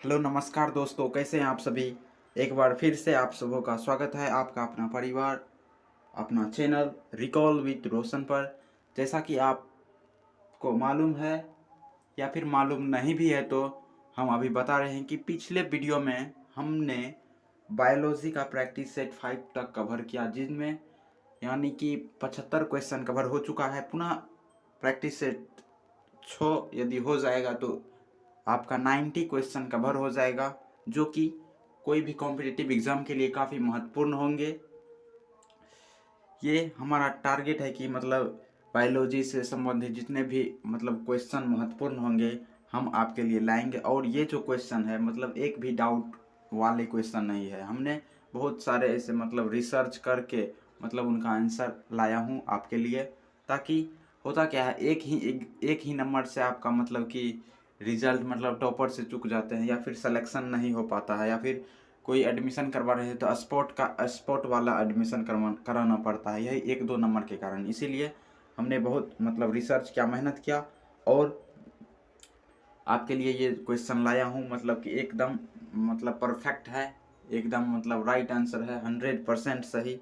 Hello नमस्कार दोस्तों, कैसे हैं आप सभी। एक बार फिर से आप सबों का स्वागत है आपका अपना परिवार, अपना चैनल रिकॉल विद रोशन पर। जैसा कि आपको मालूम है या फिर मालूम नहीं भी है तो हम अभी बता रहे हैं कि पिछले वीडियो में हमने बायोलॉजी का प्रैक्टिस सेट 5 तक कवर किया, जिनमें यानी कि 75 क्वेश्चन कवर हो चुका है। पुनः प्रैक्टिस सेट 6 यदि हो जाएगा तो आपका 90 क्वेश्चन कवर हो जाएगा, जो कि कोई भी कॉम्पिटिटिव एग्जाम के लिए काफ़ी महत्वपूर्ण होंगे। ये हमारा टारगेट है कि मतलब बायोलॉजी से संबंधित जितने भी मतलब क्वेश्चन महत्वपूर्ण होंगे हम आपके लिए लाएंगे। और ये जो क्वेश्चन है मतलब एक भी डाउट वाले क्वेश्चन नहीं है। हमने बहुत सारे ऐसे मतलब रिसर्च करके मतलब उनका आंसर लाया हूँ आपके लिए, ताकि होता क्या है एक ही नंबर से आपका मतलब कि रिजल्ट मतलब टॉपर से चूक जाते हैं, या फिर सिलेक्शन नहीं हो पाता है, या फिर कोई एडमिशन करवा रहे हैं तो स्पॉट वाला एडमिशन कराना पड़ता है, यही एक दो नंबर के कारण। इसीलिए हमने बहुत मतलब रिसर्च किया, मेहनत किया और आपके लिए ये क्वेश्चन लाया हूँ। मतलब कि एकदम मतलब परफेक्ट है, एकदम मतलब राइट आंसर है, 100% सही।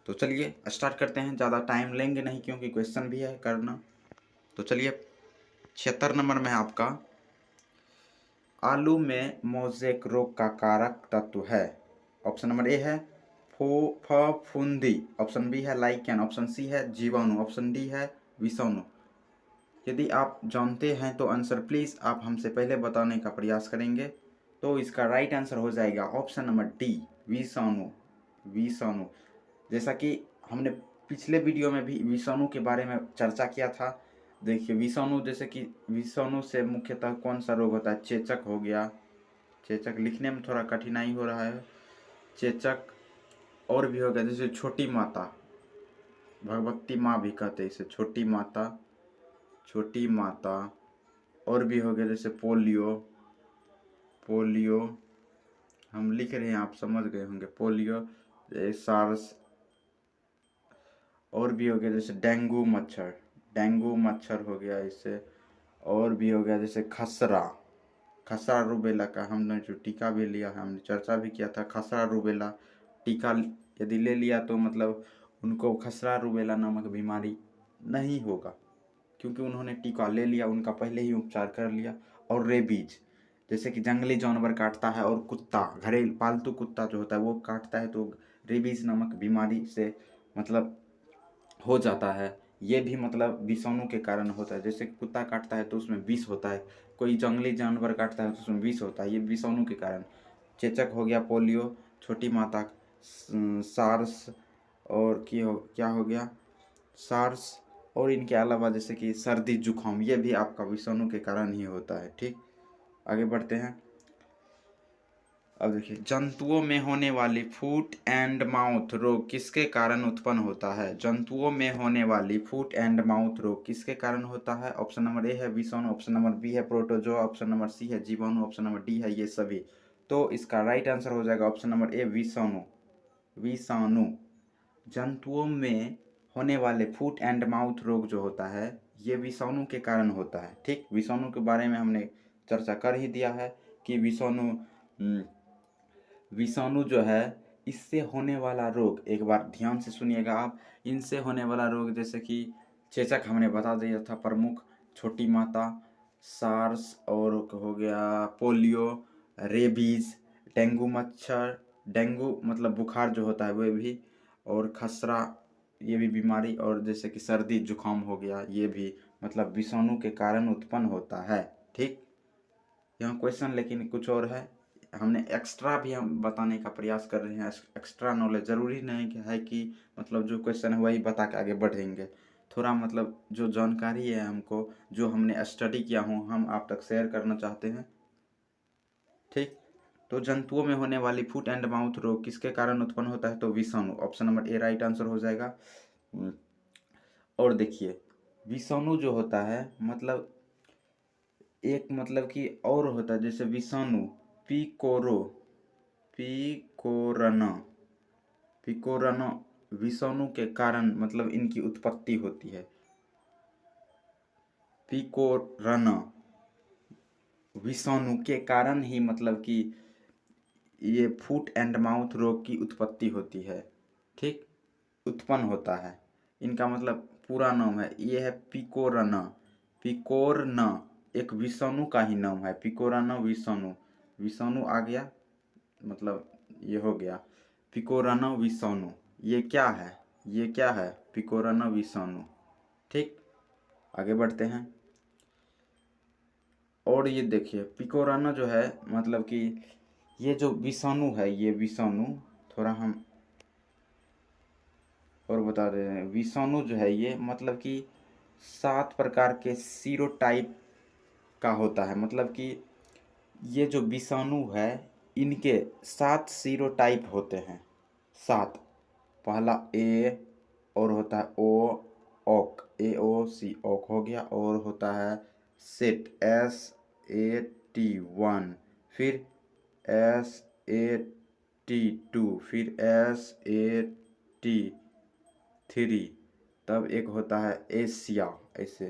तो चलिए स्टार्ट करते हैं, ज़्यादा टाइम लेंगे नहीं क्योंकि क्वेश्चन भी है करना। तो चलिए 76 नंबर में आपका, आलू में मोज़ेक रोग का कारक तत्व है। ऑप्शन नंबर ए है फफूंदी, ऑप्शन बी है लाइकेन, ऑप्शन सी है जीवाणु, ऑप्शन डी है विषाणु। यदि आप जानते हैं तो आंसर प्लीज़ आप हमसे पहले बताने का प्रयास करेंगे। तो इसका राइट आंसर हो जाएगा ऑप्शन नंबर डी, विषाणु। विषाणु, जैसा कि हमने पिछले वीडियो में भी विषाणु के बारे में चर्चा किया था। देखिए विषाणु, जैसे कि विषाणु से मुख्यतः कौन सा रोग होता है, चेचक हो गया। चेचक लिखने में थोड़ा कठिनाई हो रहा है, चेचक। और भी हो गया जैसे छोटी माता, भगवती माँ भी कहते हैं इसे, छोटी माता, छोटी माता। और भी हो गया जैसे पोलियो, पोलियो हम लिख रहे हैं आप समझ गए होंगे, पोलियो, सार्स। और भी हो गया जैसे डेंगू मच्छर, डेंगू मच्छर हो गया इससे। और भी हो गया जैसे खसरा, खसरा रूबेला का हमने जो टीका भी लिया है, हमने चर्चा भी किया था। खसरा रूबेला टीका यदि ले लिया तो मतलब उनको खसरा रूबेला नामक बीमारी नहीं होगा, क्योंकि उन्होंने टीका ले लिया, उनका पहले ही उपचार कर लिया। और रेबीज, जैसे कि जंगली जानवर काटता है और कुत्ता, घरेलू पालतू कुत्ता जो होता है वो काटता है, तो रेबीज नामक बीमारी से मतलब हो जाता है। ये भी मतलब विषाणु के कारण होता है। जैसे कुत्ता काटता है तो उसमें विष होता है, कोई जंगली जानवर काटता है तो उसमें विष होता है, ये विषाणु के कारण। चेचक हो गया, पोलियो, छोटी माता, सार्स, और क्या हो गया, सार्स। और इनके अलावा जैसे कि सर्दी जुकाम, ये भी आपका विषाणु के कारण ही होता है। ठीक, आगे बढ़ते हैं। अब देखिए, जंतुओं में होने वाली फुट एंड माउथ रोग किसके कारण उत्पन्न होता है। जंतुओं में होने वाली फुट एंड माउथ रोग किसके कारण होता है। ऑप्शन नंबर ए है विषाणु, ऑप्शन नंबर बी है प्रोटोजोआ, ऑप्शन नंबर सी है जीवाणु, ऑप्शन नंबर डी है ये सभी। तो इसका राइट आंसर हो जाएगा ऑप्शन नंबर ए, विषाणु। विषाणु, जंतुओं में होने वाले फुट एंड माउथ रोग जो होता है ये विषाणु के कारण होता है। ठीक, विषाणु के बारे में हमने चर्चा कर ही दिया है कि विषाणु जो है, इससे होने वाला रोग, एक बार ध्यान से सुनिएगा आप, इनसे होने वाला रोग जैसे कि चेचक हमने बता दिया था प्रमुख, छोटी माता, सार्स, और हो गया पोलियो, रेबीज, डेंगू मच्छर, डेंगू मतलब बुखार जो होता है वो भी, और खसरा ये भी बीमारी, और जैसे कि सर्दी जुकाम हो गया, ये भी मतलब विषाणु के कारण उत्पन्न होता है। ठीक, यहाँ क्वेश्चन लेकिन कुछ और है, हमने एक्स्ट्रा भी हम बताने का प्रयास कर रहे हैं। एक्स्ट्रा नॉलेज ज़रूरी नहीं कि है कि मतलब जो क्वेश्चन है वही बता के आगे बढ़ेंगे। थोड़ा मतलब जो जानकारी है हमको, जो हमने स्टडी किया हूँ, हम आप तक शेयर करना चाहते हैं। ठीक, तो जंतुओं में होने वाली फुट एंड माउथ रोग किसके कारण उत्पन्न होता है, तो विषाणु, ऑप्शन नंबर ए राइट आंसर हो जाएगा। और देखिए विषाणु जो होता है मतलब एक मतलब कि और होता है जैसे विषाणु पिकोरो, पिकोरना, पिकोरना विषाणु के कारण मतलब इनकी उत्पत्ति होती है। पिकोरना विषाणु के कारण ही मतलब कि ये फुट एंड माउथ रोग की उत्पत्ति होती है, ठीक, उत्पन्न होता है। इनका मतलब पूरा नाम है, ये है पिकोरना। पिकोरना एक विषाणु का ही नाम है, पिकोरना विषाणु। विषाणु आ गया मतलब ये हो गया पिकोरना विषाणु। ये क्या है, ये क्या है, पिकोरना विषाणु, ठीक। आगे बढ़ते हैं। और ये देखिए पिकोराना जो है मतलब कि ये जो विषाणु है, ये विषाणु थोड़ा हम और बता दे रहे हैं। विषाणु जो है ये मतलब कि 7 प्रकार के सीरोटाइप का होता है। मतलब कि ये जो विषाणु है इनके 7 सीरोटाइप होते हैं, 7। पहला ए और होता है ओ, ओक, ए ओ सी, ओक हो गया। और होता है सेट, एस ए टी 1, फिर एस ए टी 2, फिर एस ए टी 3। तब एक होता है एशिया, ऐसे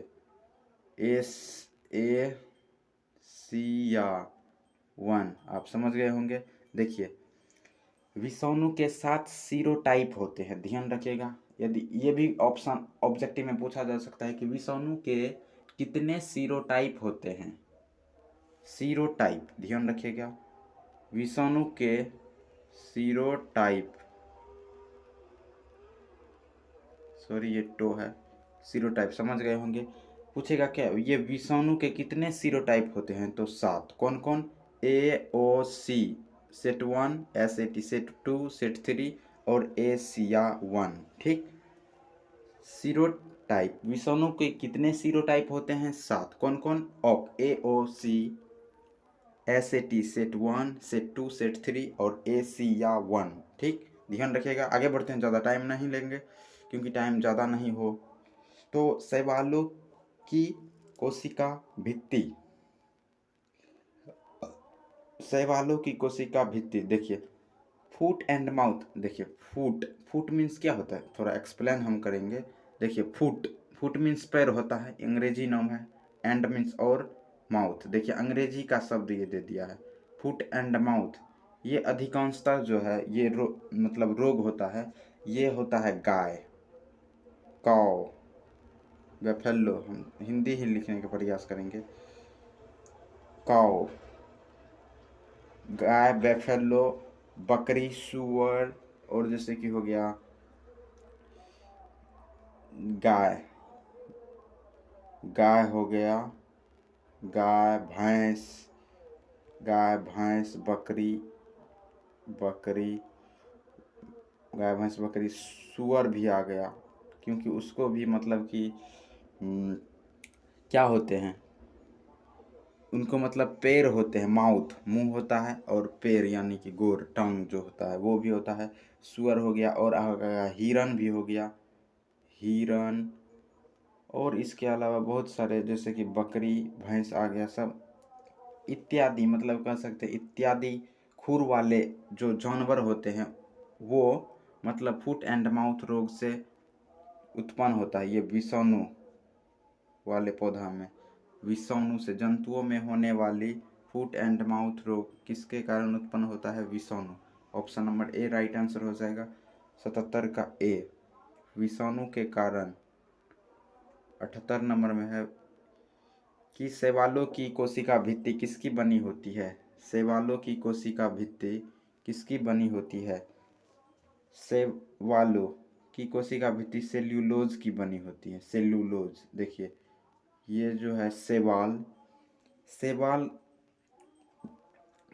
एस ए सिया 1। आप समझ गए होंगे। देखिए विषाणु के 7 सीरोटाइप होते हैं, ध्यान रखिएगा। यदि ये भी ऑप्शन ऑब्जेक्टिव में पूछा जा सकता है कि विषाणु के कितने सीरोटाइप होते हैं। सीरोटाइप ध्यान रखिएगा, विषाणु के सीरोटाइप, सॉरी ये टो है, सीरोटाइप समझ गए होंगे। पूछेगा क्या ये विषाणु के कितने सीरोटाइप होते हैं, तो 7। कौन कौन, A O C set 1, S A T set 2, set 3 और एशिया 1, ठीक। सीरोटाइप, विषाणु के कितने सीरोटाइप होते हैं, 7। कौन कौन, ऑक, A O C, S A T set 1, set 2, set 3 और एशिया 1, ठीक। ध्यान रखिएगा। आगे बढ़ते हैं, ज़्यादा टाइम नहीं लेंगे क्योंकि टाइम ज़्यादा नहीं हो। तो शैवालों की कोशिका भित्ति, शैवालों की कोशिका भित्ति देखिए, फुट एंड माउथ। देखिए फुट, फुट मीन्स क्या होता है, थोड़ा एक्सप्लेन हम करेंगे। देखिए फुट, फुट मीन्स पैर होता है, अंग्रेजी नाम है। एंड मीन्स और, माउथ, देखिए अंग्रेजी का शब्द ये दे दिया है, फुट एंड माउथ। ये अधिकांशतः जो है ये मतलब रोग होता है, ये होता है गाय, काऊ, बेफेलो, हम हिंदी ही लिखने का प्रयास करेंगे। काऊ, गाय, बेफेलो, बकरी, सुअर, और जैसे कि हो गया गाय, गाय हो गया, गाय भैंस, गाय भैंस, बकरी, बकरी, गाय भैंस बकरी, सुअर भी आ गया क्योंकि उसको भी मतलब कि क्या होते हैं, उनको मतलब पैर होते हैं, माउथ मुंह होता है, और पैर यानी कि गोर, टंग जो होता है वो भी होता है। सुअर हो गया, और आ गया हिरन भी हो गया, हिरन। और इसके अलावा बहुत सारे जैसे कि बकरी, भैंस आ गया, सब इत्यादि, मतलब कह सकते इत्यादि खुर वाले जो जानवर होते हैं वो मतलब फुट एंड माउथ रोग से उत्पन्न होता है। ये विषाणु वाले पौधा में, विषाणु से, जंतुओं में होने वाली फुट एंड माउथ रोग किसके कारण उत्पन्न होता है, विषाणु। ऑप्शन नंबर ए राइट आंसर हो जाएगा, 77 का ए, विषाणु के कारण। 78 नंबर में है कि शैवालों की कोशिका भित्ति किसकी बनी होती है, शैवालों की कोशिका भित्ति किसकी बनी होती है, शैवालों की कोशिका भित्ति सेल्यूलोज की बनी होती है, सेल्यूलोज। देखिए ये जो है शैवाल, शैवाल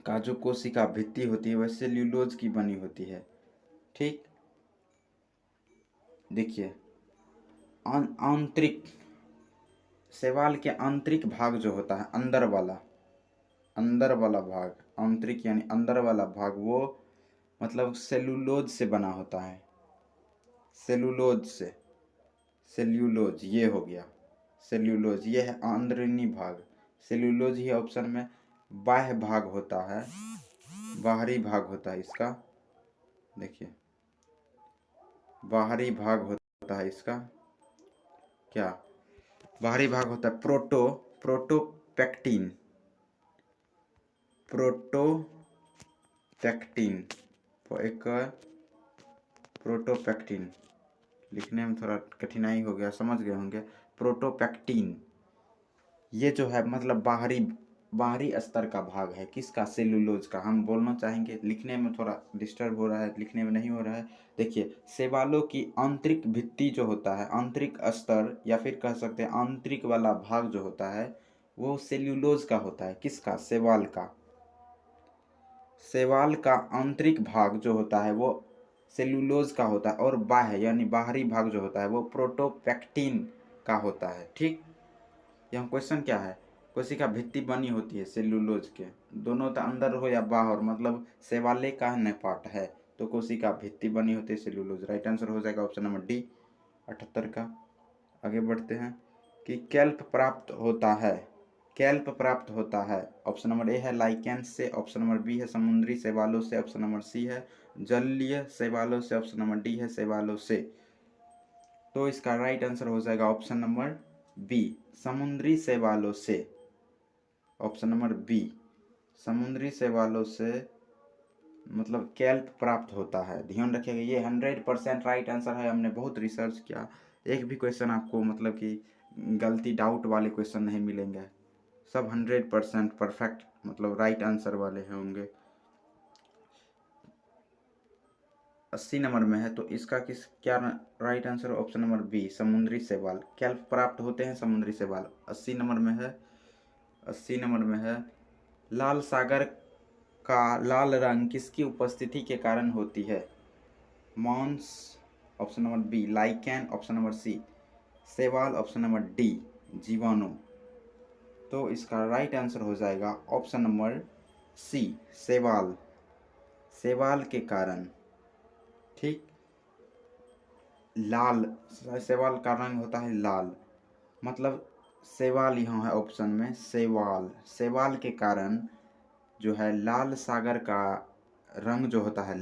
का जो कोशिका भित्ति होती है वह सेल्यूलोज की बनी होती है, ठीक। देखिए आंतरिक, शैवाल के आंतरिक भाग जो होता है, अंदर वाला भाग, आंतरिक यानी अंदर वाला भाग, वो मतलब सेल्यूलोज से बना होता है, सेल्यूलोज से, सेल्यूलोज ये हो गया, सेल्यूलोज ये है अंदरूनी भाग। सेल्यूलोज ही ऑप्शन में बाह्य भाग होता है, बाहरी भाग होता है इसका। देखिए बाहरी भाग होता है इसका, क्या बाहरी भाग होता है, प्रोटोपेक्टिन, प्रोटोपेक्टिन, एक प्रोटोपेक्टिन, लिखने में थोड़ा कठिनाई हो गया, समझ गए होंगे। प्रोटोपेक्टिन ये जो है मतलब बाहरी स्तर का भाग है, किसका, सेलुलोज का। हम बोलना चाहेंगे, लिखने में थोड़ा डिस्टर्ब हो रहा है, लिखने में नहीं हो रहा है। देखिए, शैवालों की आंतरिक भित्ति जो होता है, आंतरिक स्तर या फिर कह सकते हैं आंतरिक वाला भाग जो होता है वो सेल्यूलोज का होता है। किसका, शैवाल का। शैवाल का आंतरिक भाग जो होता है वो सेल्यूलोज का होता है, और बाह्य यानी बाहरी भाग जो होता है वो प्रोटोपेक्टिन का होता है। ठीक, यहाँ क्वेश्चन क्या है, कोशिका भित्ति बनी होती है सेल्यूलोज के, दोनों तो अंदर हो या बाहर, मतलब शैवाले का न पार्ट है तो कोशिका भित्ति बनी होती है सेल्यूलोज। राइट आंसर हो जाएगा ऑप्शन नंबर डी 78 का। आगे बढ़ते हैं कि कैल्प प्राप्त होता है, कैल्प प्राप्त होता है। ऑप्शन नंबर ए है लाइकेंस से, ऑप्शन नंबर बी है समुद्री शैवालों से, ऑप्शन नंबर सी है जलीय शैवालों से, ऑप्शन नंबर डी है शैवालों से। तो इसका राइट आंसर हो जाएगा ऑप्शन नंबर बी, समुद्री शैवालों से। ऑप्शन नंबर बी, समुद्री शैवालों से मतलब कैल्प प्राप्त होता है। ध्यान रखिएगा, ये 100% राइट आंसर है। हमने बहुत रिसर्च किया, एक भी क्वेश्चन आपको मतलब कि गलती डाउट वाले क्वेश्चन नहीं मिलेंगे, सब 100% परफेक्ट मतलब राइट आंसर वाले होंगे। 80 नंबर में है, तो इसका क्या राइट आंसर है, ऑप्शन नंबर बी, समुद्री शैवाल। कैल्प प्राप्त होते हैं समुद्री शैवाल। 80 नंबर में है, 80 नंबर में है, लाल सागर का लाल रंग किसकी उपस्थिति के कारण होती है। मॉन्स, option number B, lichen, option number C शैवाल, ऑप्शन नंबर डी जीवाणु। तो इसका राइट आंसर हो जाएगा ऑप्शन नंबर सी, शैवाल, शैवाल के कारण। ठीक, लाल, शैवाल का रंग होता है लाल, मतलब शैवाल यहाँ है ऑप्शन में, शैवाल, शैवाल के कारण जो है लाल सागर का रंग जो होता है,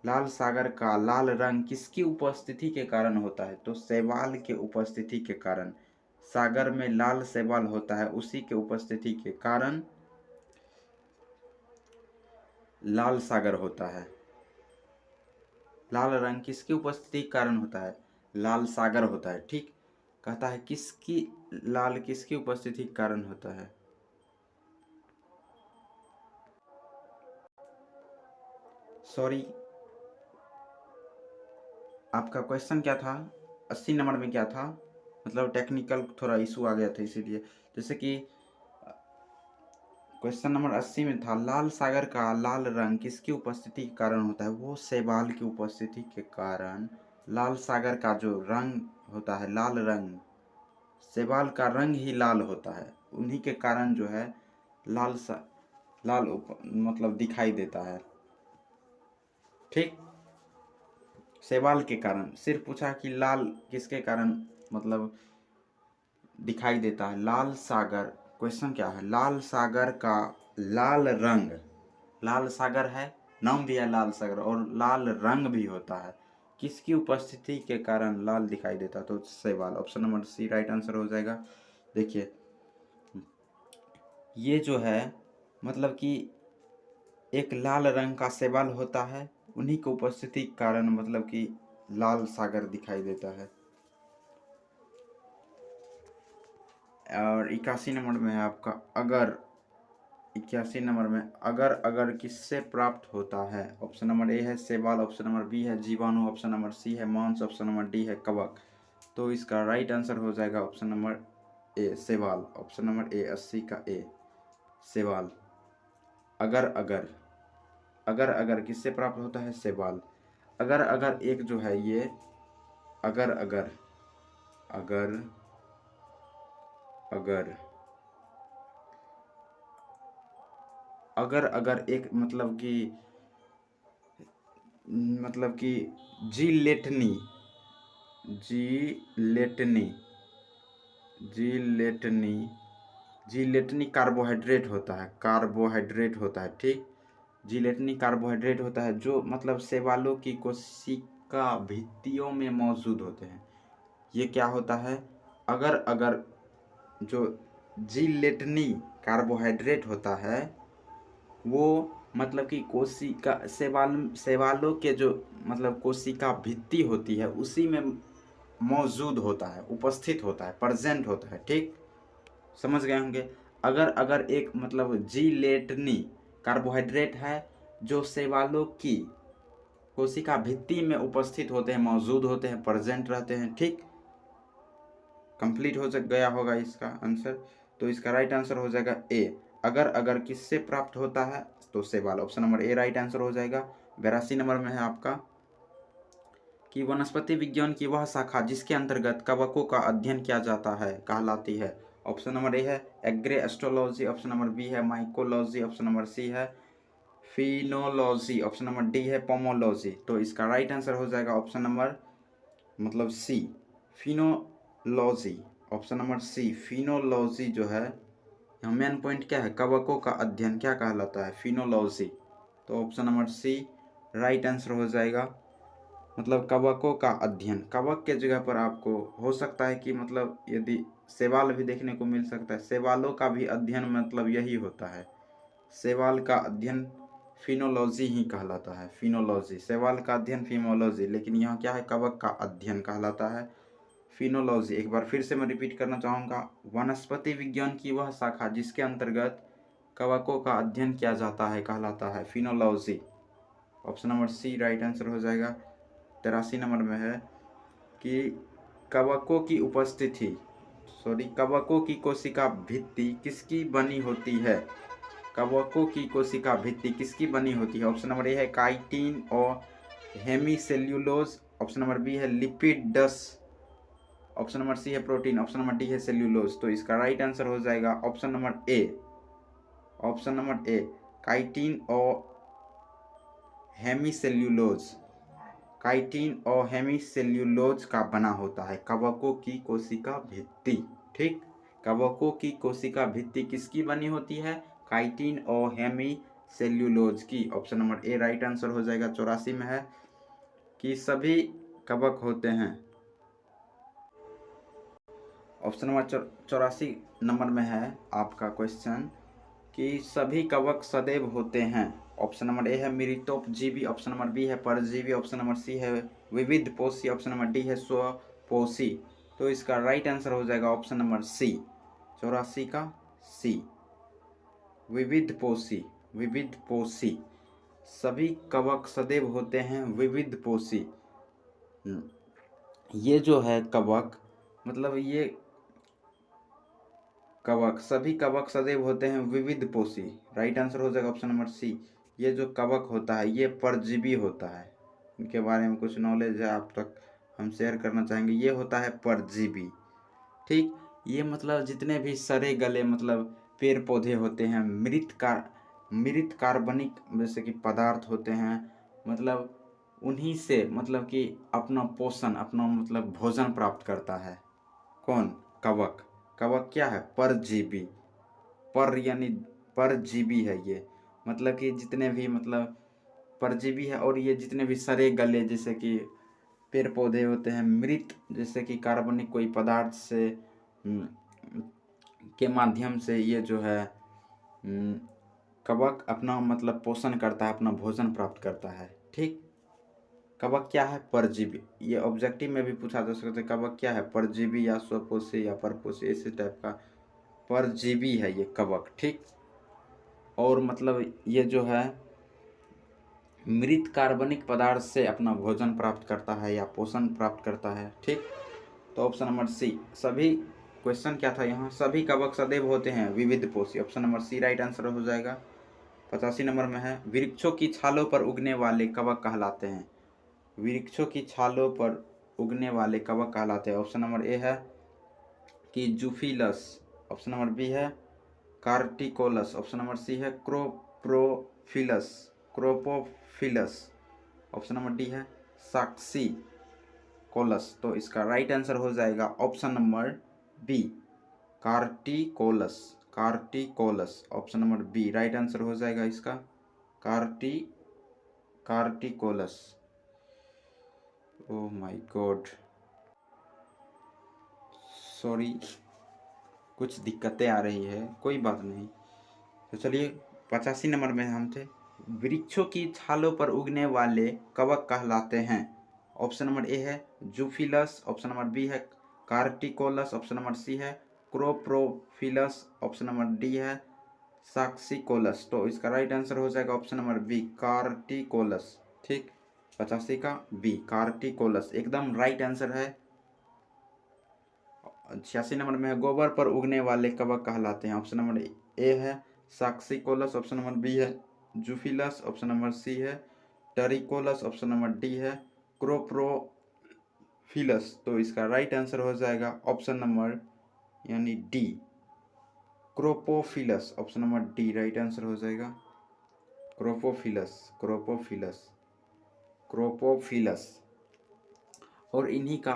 लाल सागर का लाल रंग किसकी उपस्थिति के कारण होता है, तो शैवाल के उपस्थिति के कारण। सागर में लाल शैवाल होता है, उसी के उपस्थिति के कारण लाल सागर होता है। लाल रंग किसकी उपस्थिति के कारण होता है, लाल सागर होता है। ठीक, कहता है किसकी, लाल किसकी उपस्थिति के कारण होता है। सॉरी, आपका क्वेश्चन क्या था, 80 नंबर में क्या था, मतलब टेक्निकल थोड़ा इशू आ गया था इसीलिए। जैसे कि क्वेश्चन नंबर 80 में था, लाल सागर का लाल रंग किसकी उपस्थिति के कारण होता है, वो शैवाल की उपस्थिति के कारण लाल सागर का जो रंग होता है, लाल रंग, शैवाल का रंग ही लाल होता है, उन्हीं के कारण जो है लाल मतलब दिखाई देता है। ठीक, शैवाल के कारण, सिर्फ पूछा कि लाल किसके कारण मतलब दिखाई देता है, लाल सागर। क्वेश्चन क्या है, लाल सागर का लाल रंग, लाल सागर है, नाम भी है लाल सागर, और लाल रंग भी होता है, किसकी उपस्थिति के कारण लाल दिखाई देता है, तो शैवाल। Option number C right answer हो जाएगा। देखिए, ये जो है मतलब कि एक लाल रंग का शैवाल होता है, उन्हीं की उपस्थिति के कारण मतलब कि लाल सागर दिखाई देता है। और 81 नंबर में है आपका अगर, 81 नंबर में अगर किससे प्राप्त होता है। ऑप्शन नंबर ए है शैवाल, ऑप्शन नंबर बी है जीवाणु, ऑप्शन नंबर सी है मांस, ऑप्शन नंबर डी है कवक। तो इसका राइट आंसर हो जाएगा ऑप्शन नंबर ए, शैवाल। ऑप्शन नंबर ए, 80 का ए, शैवाल। अगर किससे प्राप्त होता है, शैवाल। अगर एक जो है ये अगर अगर अगर अगर अगर अगर एक मतलब कि जिलेटनी जिलेटनी जिलेटनी जिलेटनी कार्बोहाइड्रेट होता है, कार्बोहाइड्रेट होता है। ठीक, जिलेटनी कार्बोहाइड्रेट होता है जो मतलब शैवालों की कोशिका भित्तियों में मौजूद होते हैं। ये क्या होता है, अगर जो जिलेटनी कार्बोहाइड्रेट होता है वो मतलब कि कोशिका शैवालों के जो मतलब कोशिका भित्ति होती है उसी में मौजूद होता है, उपस्थित होता है, प्रेजेंट होता है। ठीक, समझ गए होंगे। अगर अगर एक मतलब जिलेटिनी कार्बोहाइड्रेट है जो शैवालों की कोशिका भित्ति में उपस्थित होते हैं, मौजूद होते हैं, प्रेजेंट रहते हैं। ठीक, कंप्लीट हो गया होगा इसका आंसर। तो इसका राइट आंसर हो जाएगा ए। अगर अगर किससे प्राप्त होता है तो शैवाल, ऑप्शन नंबर ए राइट आंसर हो जाएगा। 82 नंबर में है आपका कि वनस्पति विज्ञान की वह शाखा जिसके अंतर्गत कवकों का अध्ययन किया जाता है कहलाती है। ऑप्शन नंबर ए है agrostology, option number B है माइकोलॉजी, ऑप्शन नंबर सी है फिनोलॉजी, ऑप्शन नंबर डी है पोमोलॉजी। तो इसका राइट आंसर हो जाएगा ऑप्शन नंबर मतलब C phenology. Option number C phenology जो है, यहाँ मेन पॉइंट क्या है, कवकों का अध्ययन क्या कहलाता है, फिनोलॉजी। तो option number C right answer हो जाएगा। मतलब कवकों का अध्ययन, कवक के जगह पर आपको हो सकता है कि मतलब यदि शैवाल भी देखने को मिल सकता है, शैवालों का भी अध्ययन मतलब यही होता है। शैवाल का अध्ययन फिनोलॉजी ही कहलाता है, फिनोलॉजी। शैवाल का अध्ययन फिनोलॉजी, लेकिन यहाँ क्या है, कवक का अध्ययन कहलाता है फिनोलॉजी। एक बार फिर से मैं रिपीट करना चाहूँगा, वनस्पति विज्ञान की वह शाखा जिसके अंतर्गत कवकों का अध्ययन किया जाता है कहलाता है phenology. Option number C right answer हो जाएगा। 83 नंबर में है कि कवकों की उपस्थिति कवकों की कोशिका भित्ति किसकी बनी होती है, कवकों की कोशिका भित्ति किसकी बनी होती है। ऑप्शन नंबर ए है काइटिन और हेमीसेल्यूलोज, ऑप्शन नंबर बी है लिपिडस, ऑप्शन नंबर सी है प्रोटीन, ऑप्शन नंबर डी है सेल्यूलोज। तो इसका राइट आंसर हो जाएगा ऑप्शन नंबर ए, ऑप्शन नंबर ए काइटिन और हेमीसेल्यूलोज। काइटिन और हेमीसेल्यूलोज का बना होता है कवकों की कोशिका भित्ति। ठीक, कवकों की कोशिका भित्ति किसकी बनी होती है, काइटिन और हेमीसेल्यूलोज की। ऑप्शन नंबर ए राइट आंसर हो जाएगा। 84 में है कि सभी कवक होते हैं। ऑप्शन नंबर 84 नंबर में है आपका क्वेश्चन कि सभी कवक सदैव होते हैं। ऑप्शन नंबर ए है मिलितोपजीवी, ऑप्शन नंबर बी है परजीवी, ऑप्शन नंबर सी है विविध पोषी, ऑप्शन नंबर डी है स्वपोषी। तो इसका राइट आंसर हो जाएगा ऑप्शन नंबर सी, 84 का सी, विविध पोषी, विविध पोषी। सभी कवक सदैव होते हैं विविध पोषी। ये जो है कवक मतलब ये कवक, सभी कवक सदैव होते हैं विविध पोषी। राइट आंसर हो जाएगा ऑप्शन नंबर सी। ये जो कवक होता है ये परजीवी होता है, इनके बारे में कुछ नॉलेज है आप तक हम शेयर करना चाहेंगे। ये होता है परजीवी। ठीक, ये मतलब जितने भी सड़े गले मतलब पेड़ पौधे होते हैं, मृत कार्बनिक जैसे कि पदार्थ होते हैं, मतलब उन्हीं से मतलब कि अपना पोषण, अपना मतलब भोजन प्राप्त करता है। कौन, कवक। कवक क्या है, परजीवी। पर यानी परजीवी है ये, मतलब कि जितने भी मतलब परजीवी है। और ये जितने भी सड़े गले जैसे कि पेड़ पौधे होते हैं, मृत जैसे कि कार्बनिक कोई पदार्थ से के माध्यम से ये जो है कवक अपना मतलब पोषण करता है, अपना भोजन प्राप्त करता है। ठीक, कवक क्या है, परजीवी। ये ऑब्जेक्टिव में भी पूछा जा सकता है, कवक क्या है, परजीवी या स्वपोषी या परपोषी, इसी टाइप का परजीवी है ये कवक। ठीक, और मतलब ये जो है मृत कार्बनिक पदार्थ से अपना भोजन प्राप्त करता है या पोषण प्राप्त करता है। ठीक, तो ऑप्शन नंबर सी। सभी क्वेश्चन क्या था यहाँ, सभी कवक सदैव होते हैं विविध पोषी। Option number C right answer हो जाएगा। 85 नंबर में है वृक्षों की छालों पर उगने वाले कवक कहलाते हैं। वृक्षों की छालों पर उगने वाले कवक कहलाते हैं। ऑप्शन नंबर ए है कि जूफिलस, ऑप्शन नंबर बी है कार्टिकोलस, ऑप्शन नंबर सी है coprophilous, coprophilous, option number D है साक्सी कोलस। तो इसका राइट आंसर हो जाएगा option number B, corticolous, corticolous. Option number B right answer हो जाएगा इसका corticolous. Oh my God, sorry, कुछ दिक्कतें आ रही है, कोई बात नहीं। तो चलिए 85 नंबर में हम थे। वृक्षों की छालों पर उगने वाले कवक कहलाते हैं। ऑप्शन नंबर ए है जूफिलस, ऑप्शन नंबर बी है कार्टिकोलस, ऑप्शन नंबर सी है क्रोप्रोफिलस, ऑप्शन नंबर डी है साक्सिकोलस। तो इसका राइट आंसर हो जाएगा ऑप्शन नंबर बी कार्टिकोलस। ठीक, 85 का बी कार्टिकोलस एकदम राइट आंसर है। 86 नंबर में है गोबर पर उगने वाले कवक कहलाते हैं। ऑप्शन नंबर ए है साक्सिकोलस, ऑप्शन नंबर बी है जूफिलस, ऑप्शन नंबर सी है टेरिकोलस, ऑप्शन नंबर डी है क्रोप्रोफिलस। तो इसका राइट आंसर हो जाएगा ऑप्शन नंबर यानी D coprophilous. Option number D right answer हो जाएगा क्रोपोफिलस, क्रोपोफिलस, क्रोपोफिलस। और इन्हीं का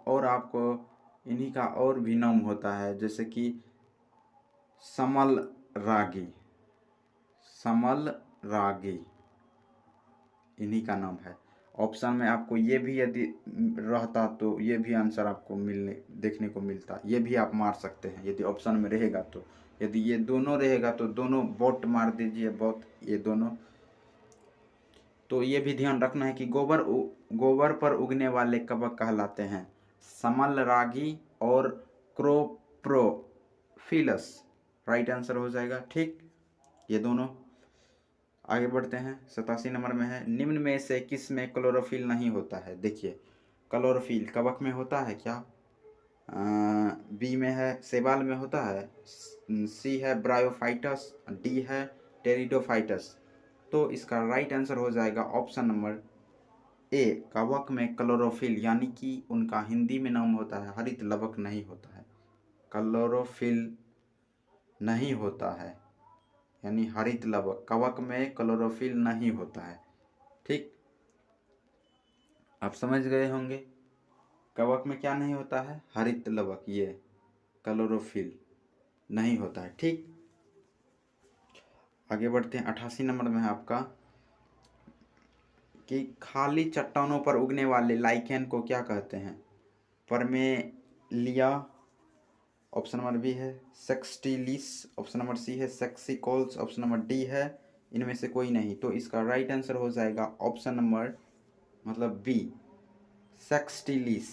और आपको इन्हीं का और भी नाम होता है, जैसे कि समल रागी, समल रागी इन्हीं का नाम है। ऑप्शन में आपको ये भी यदि रहता तो ये भी आंसर आपको देखने को मिलता, ये भी आप मार सकते हैं यदि ऑप्शन में रहेगा तो। यदि ये दोनों रहेगा तो दोनों बोट मार दीजिए, बोट ये दोनों। तो ये भी ध्यान रखना है कि गोबर पर उगने वाले कवक कहलाते हैं समल रागी और क्रोप्रोफिलस। राइट आंसर हो जाएगा। ठीक, ये दोनों। आगे बढ़ते हैं। 87 नंबर में है निम्न में से किस में क्लोरोफिल नहीं होता है। देखिए क्लोरोफिल कवक में होता है क्या? बी में है शैवाल में होता है, सी है ब्रायोफाइटस, डी है टेरिडोफाइटस। तो इसका राइट आंसर हो जाएगा ऑप्शन नंबर ए कवक में क्लोरोफिल, यानी कि उनका हिंदी में नाम होता है हरित लवक नहीं होता है, क्लोरोफिल नहीं होता है, यानी हरित लवक। कवक में क्लोरोफिल नहीं होता है। ठीक, आप समझ गए होंगे कवक में क्या नहीं होता है? हरित लवक, ये क्लोरोफिल नहीं होता है। ठीक, आगे बढ़ते हैं। 88 नंबर में है आपका कि खाली चट्टानों पर उगने वाले लाइकेन को क्या कहते हैं? परमेलिया, ऑप्शन नंबर बी है सेक्सटिलिस, ऑप्शन नंबर सी है सेक्सिकोल्स, ऑप्शन नंबर डी है इनमें से कोई नहीं। तो इसका राइट आंसर हो जाएगा ऑप्शन नंबर मतलब बी सेक्सटिलिस,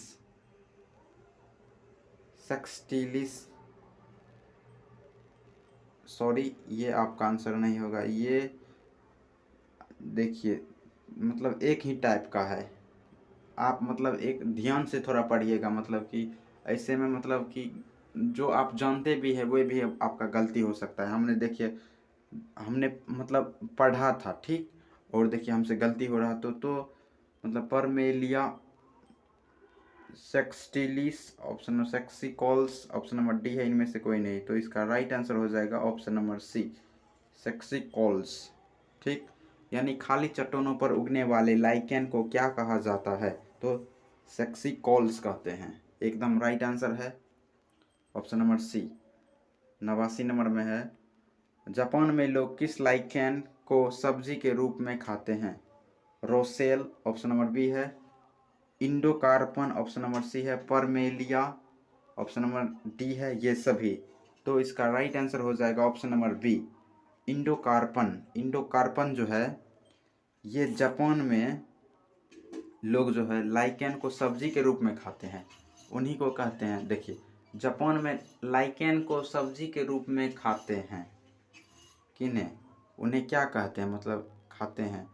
सेक्सटिलिस। सॉरी, ये आपका आंसर नहीं होगा। ये देखिए मतलब एक ही टाइप का है, आप मतलब एक ध्यान से थोड़ा पढ़िएगा, मतलब कि ऐसे में मतलब कि जो आप जानते भी है वो भी आपका गलती हो सकता है। हमने देखिए हमने मतलब पढ़ा था, ठीक, और देखिए हमसे गलती हो रहा तो मतलब Parmelia saxatilis, option number saxicolous, option number D है इनमें से कोई नहीं। तो इसका राइट आंसर हो जाएगा ऑप्शन नंबर सी सेक्सिकॉल्स। ठीक, यानी खाली चट्टानों पर उगने वाले लाइकेन को क्या कहा जाता है? तो सेक्सिकॉल्स कहते हैं। एकदम राइट आंसर है ऑप्शन नंबर सी। 89 नंबर में है जापान में लोग किस लाइकेन को सब्जी के रूप में खाते हैं? रोसेल, ऑप्शन नंबर बी है इंडोकार्पन, ऑप्शन नंबर सी है परमेलिया, ऑप्शन नंबर डी है ये सभी। तो इसका राइट आंसर हो जाएगा ऑप्शन नंबर बी इंडोकार्पन। इंडोकार्पन जो है ये जापान में लोग जो है लाइकेन को सब्जी के रूप में खाते हैं, उन्हीं को कहते हैं। देखिए जापान में लाइकेन को सब्जी के रूप में खाते हैं, किन्हें, उन्हें क्या कहते हैं, मतलब खाते हैं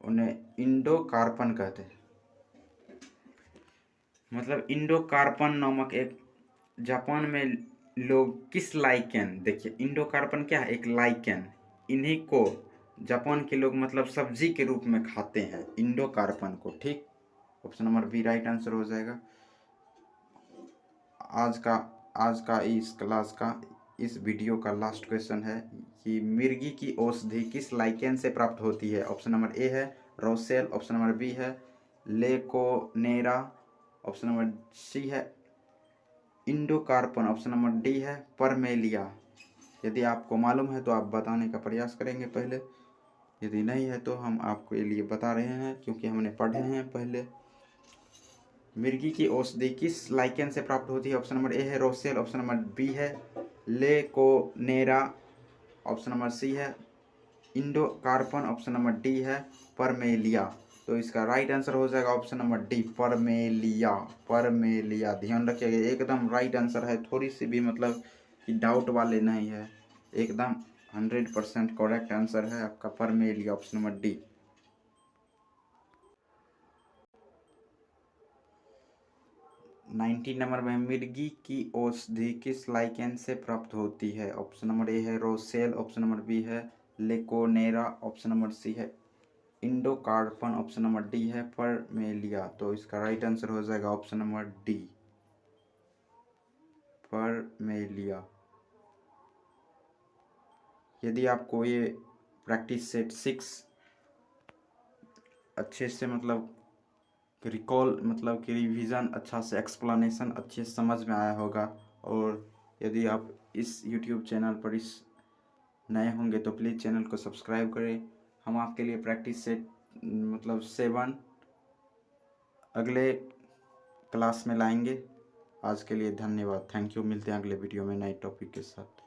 उन्हें इंडोकार्पन कहते हैं। मतलब इंडोकार्पन नामक एक जापान में लोग किस लाइकेन, देखिए इंडोकार्पन क्या है? एक लाइकेन, इन्हीं को जापान के लोग मतलब सब्जी के रूप में खाते हैं, इंडोकार्पन को। ठीक, option number B right answer हो जाएगा। आज का इस क्लास का इस वीडियो का लास्ट क्वेश्चन है कि मिर्गी की औषधि किस लाइकेन से प्राप्त होती है? ऑप्शन नंबर ए है रोसेल, ऑप्शन नंबर बी है लेकोनेरा, ऑप्शन नंबर सी है इंडोकार्पन, ऑप्शन नंबर डी है परमेलिया। यदि आपको मालूम है तो आप बताने का प्रयास करेंगे पहले, यदि नहीं है तो हम आपको ये लिए बता रहे हैं क्योंकि हमने पढ़े हैं पहले। मिर्गी की औषधि किस लाइकेन से प्राप्त होती है? ऑप्शन नंबर ए है रोसेल, ऑप्शन नंबर बी है लेकोनेरा, ऑप्शन नंबर सी है इंडोकार्पन, ऑप्शन नंबर डी है परमेलिया। तो इसका राइट आंसर हो जाएगा ऑप्शन नंबर डी परमेलिया। परमेलिया ध्यान रखिएगा, एकदम राइट आंसर है, थोड़ी सी भी मतलब कि डाउट वाले नहीं है, एकदम 100% करेक्ट आंसर है आपका परमेलिया, ऑप्शन नंबर डी। 19 नंबर में मिर्गी की औषधि किस लाइकेन से प्राप्त होती है? ऑप्शन नंबर ए है रोसेल, ऑप्शन नंबर बी है लेकोनेरा, ऑप्शन नंबर सी है इंडोकार्पन, ऑप्शन नंबर डी है परमेलिया। तो इसका राइट आंसर हो जाएगा ऑप्शन नंबर डी परमेलिया। यदि आपको ये प्रैक्टिस सेट 6 अच्छे से मतलब रिकॉल मतलब कि रिवीजन अच्छा से एक्सप्लेनेशन अच्छे से समझ में आया होगा, और यदि आप इस यूट्यूब चैनल पर इस नए होंगे तो प्लीज़ चैनल को सब्सक्राइब करें। हम आपके लिए प्रैक्टिस सेट मतलब 7 अगले क्लास में लाएंगे। आज के लिए धन्यवाद, थैंक यू। मिलते हैं अगले वीडियो में नए टॉपिक के साथ।